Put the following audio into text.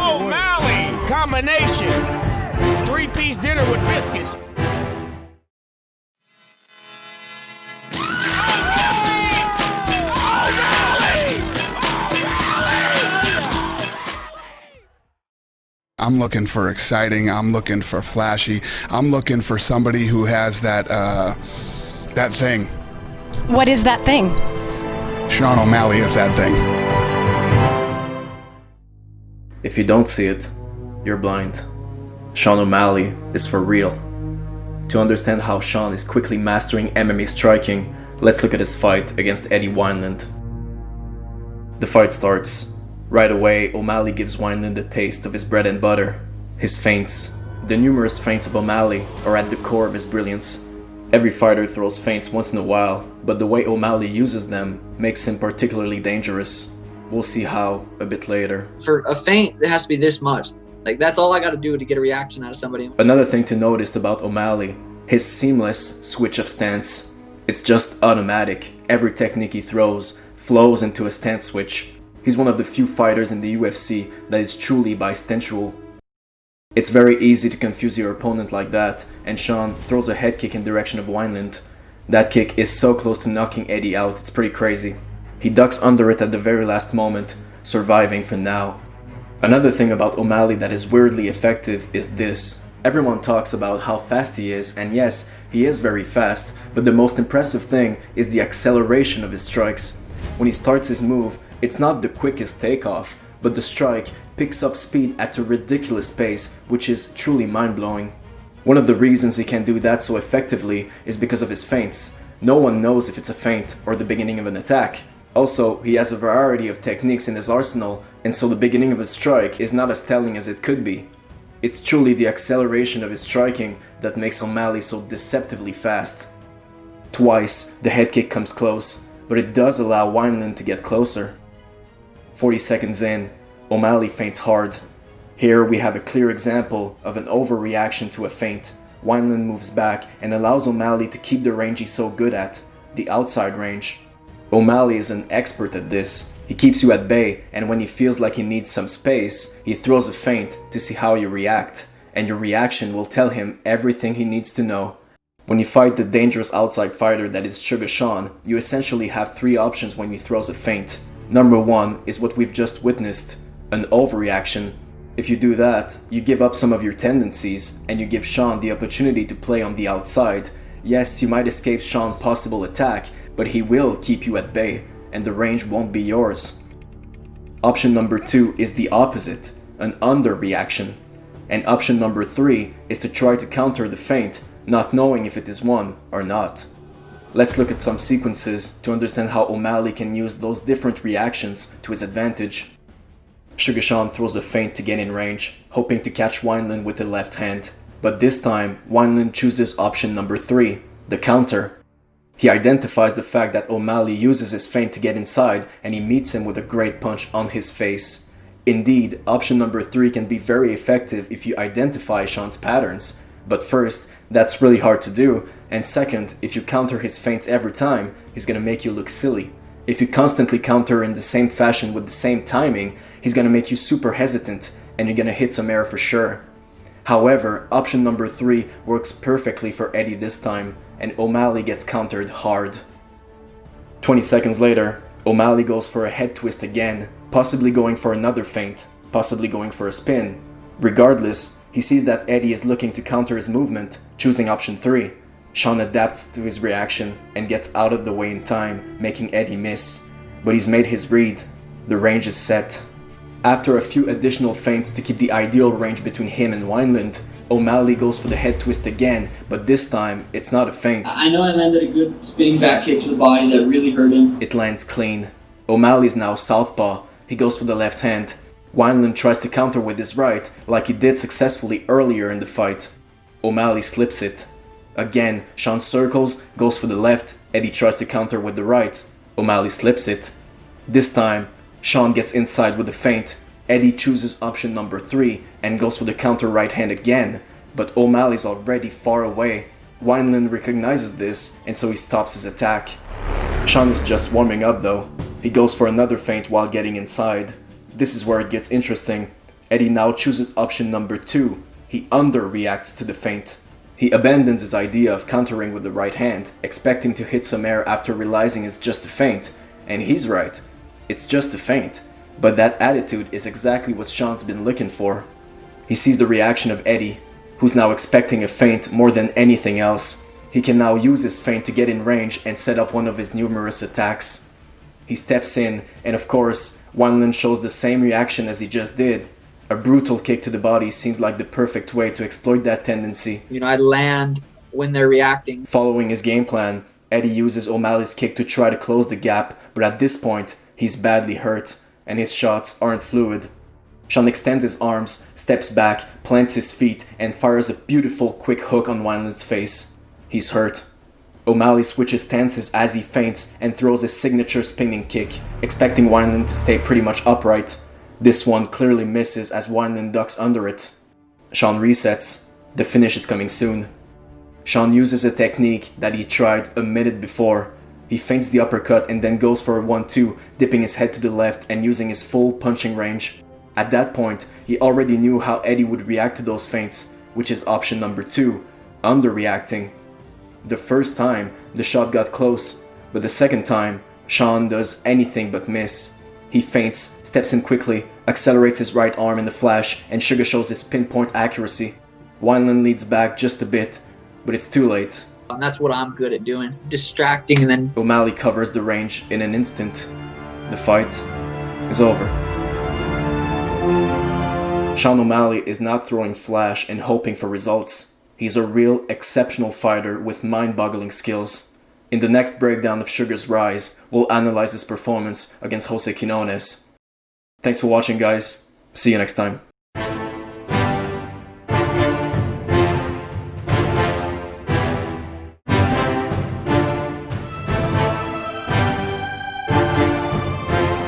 O'Malley combination. 3-piece dinner with biscuits. I'm looking for exciting, I'm looking for flashy, I'm looking for somebody who has that thing. What is that thing? Sean O'Malley is that thing. If you don't see it, you're blind. Sean O'Malley is for real. To understand how Sean is quickly mastering MMA striking, let's look at his fight against Eddie Wineland. The fight starts. Right away, O'Malley gives Wineland a taste of his bread and butter, his feints. The numerous feints of O'Malley are at the core of his brilliance. Every fighter throws feints once in a while, but the way O'Malley uses them makes him particularly dangerous. We'll see how a bit later. For a feint, it has to be this much. Like, that's all I gotta do to get a reaction out of somebody. Another thing to notice about O'Malley, his seamless switch of stance. It's just automatic. Every technique he throws flows into a stance switch. He's one of the few fighters in the UFC that is truly bistantial. It's very easy to confuse your opponent like that, and Sean throws a head kick in direction of Wineland. That kick is so close to knocking Eddie out, it's pretty crazy. He ducks under it at the very last moment, surviving for now. Another thing about O'Malley that is weirdly effective is this. Everyone talks about how fast he is, and yes, he is very fast, but the most impressive thing is the acceleration of his strikes. When he starts his move, it's not the quickest takeoff, but the strike picks up speed at a ridiculous pace, which is truly mind-blowing. One of the reasons he can do that so effectively is because of his feints. No one knows if it's a feint or the beginning of an attack. Also, he has a variety of techniques in his arsenal, and so the beginning of a strike is not as telling as it could be. It's truly the acceleration of his striking that makes O'Malley so deceptively fast. Twice, the head kick comes close, but it does allow Wineland to get closer. 40 seconds in, O'Malley feints hard. Here we have a clear example of an overreaction to a feint. Wineland moves back and allows O'Malley to keep the range he's so good at, the outside range. O'Malley is an expert at this. He keeps you at bay, and when he feels like he needs some space, he throws a feint to see how you react, and your reaction will tell him everything he needs to know. When you fight the dangerous outside fighter that is Suga Sean, you essentially have three options when he throws a feint. Number one is what we've just witnessed, an overreaction. If you do that, you give up some of your tendencies, and you give Sean the opportunity to play on the outside. Yes, you might escape Sean's possible attack, but he will keep you at bay, and the range won't be yours. Option number two is the opposite, an underreaction. And option number three is to try to counter the feint, not knowing if it is one or not. Let's look at some sequences to understand how O'Malley can use those different reactions to his advantage. Suga Sean throws a feint to get in range, hoping to catch Wineland with the left hand. But this time, Wineland chooses option number three, the counter. He identifies the fact that O'Malley uses his feint to get inside, and he meets him with a great punch on his face. Indeed, option number three can be very effective if you identify Sean's patterns. But first, that's really hard to do, and second, if you counter his feints every time, he's gonna make you look silly. If you constantly counter in the same fashion with the same timing, he's gonna make you super hesitant, and you're gonna hit some air for sure. However, option number three works perfectly for Eddie this time, and O'Malley gets countered hard. 20 seconds later, O'Malley goes for a head twist again, possibly going for another feint, possibly going for a spin. Regardless, he sees that Eddie is looking to counter his movement, choosing option 3. Sean adapts to his reaction and gets out of the way in time, making Eddie miss. But he's made his read. The range is set. After a few additional feints to keep the ideal range between him and Wineland, O'Malley goes for the head twist again, but this time, it's not a feint. I know I landed a good spinning back kick to the body that really hurt him. It lands clean. O'Malley's now southpaw. He goes for the left hand. Wineland tries to counter with his right, like he did successfully earlier in the fight. O'Malley slips it. Again, Sean circles, goes for the left. Eddie tries to counter with the right. O'Malley slips it. This time, Sean gets inside with a feint. Eddie chooses option number 3 and goes for the counter right hand again, but O'Malley's already far away. Wineland recognizes this, and so he stops his attack. Sean is just warming up though. He goes for another feint while getting inside. This is where it gets interesting. Eddie now chooses option number 2. He underreacts to the feint. He abandons his idea of countering with the right hand, expecting to hit some air after realizing it's just a feint. And he's right. It's just a feint. But that attitude is exactly what Sean's been looking for. He sees the reaction of Eddie, who's now expecting a feint more than anything else. He can now use his feint to get in range and set up one of his numerous attacks. He steps in, and of course, Wineland shows the same reaction as he just did. A brutal kick to the body seems like the perfect way to exploit that tendency. I land when they're reacting. Following his game plan, Eddie uses O'Malley's kick to try to close the gap, but at this point, he's badly hurt, and his shots aren't fluid. Sean extends his arms, steps back, plants his feet, and fires a beautiful quick hook on Wineland's face. He's hurt. O'Malley switches stances as he feints and throws his signature spinning kick, expecting Wineland to stay pretty much upright. This one clearly misses as Wineland ducks under it. Sean resets. The finish is coming soon. Sean uses a technique that he tried a minute before. He feints the uppercut and then goes for a 1-2, dipping his head to the left and using his full punching range. At that point, he already knew how Eddie would react to those feints, which is option number 2, underreacting. The first time, the shot got close, but the second time, Sean does anything but miss. He feints, steps in quickly, accelerates his right arm in the flash, and Suga shows his pinpoint accuracy. Wineland leads back just a bit, but it's too late. And that's what I'm good at doing. Distracting, and then O'Malley covers the range in an instant. The fight is over. Sean O'Malley is not throwing flash and hoping for results. He's a real exceptional fighter with mind-boggling skills. In the next breakdown of Suga's rise, we'll analyze his performance against Jose Quinones. Thanks for watching, guys. See you next time.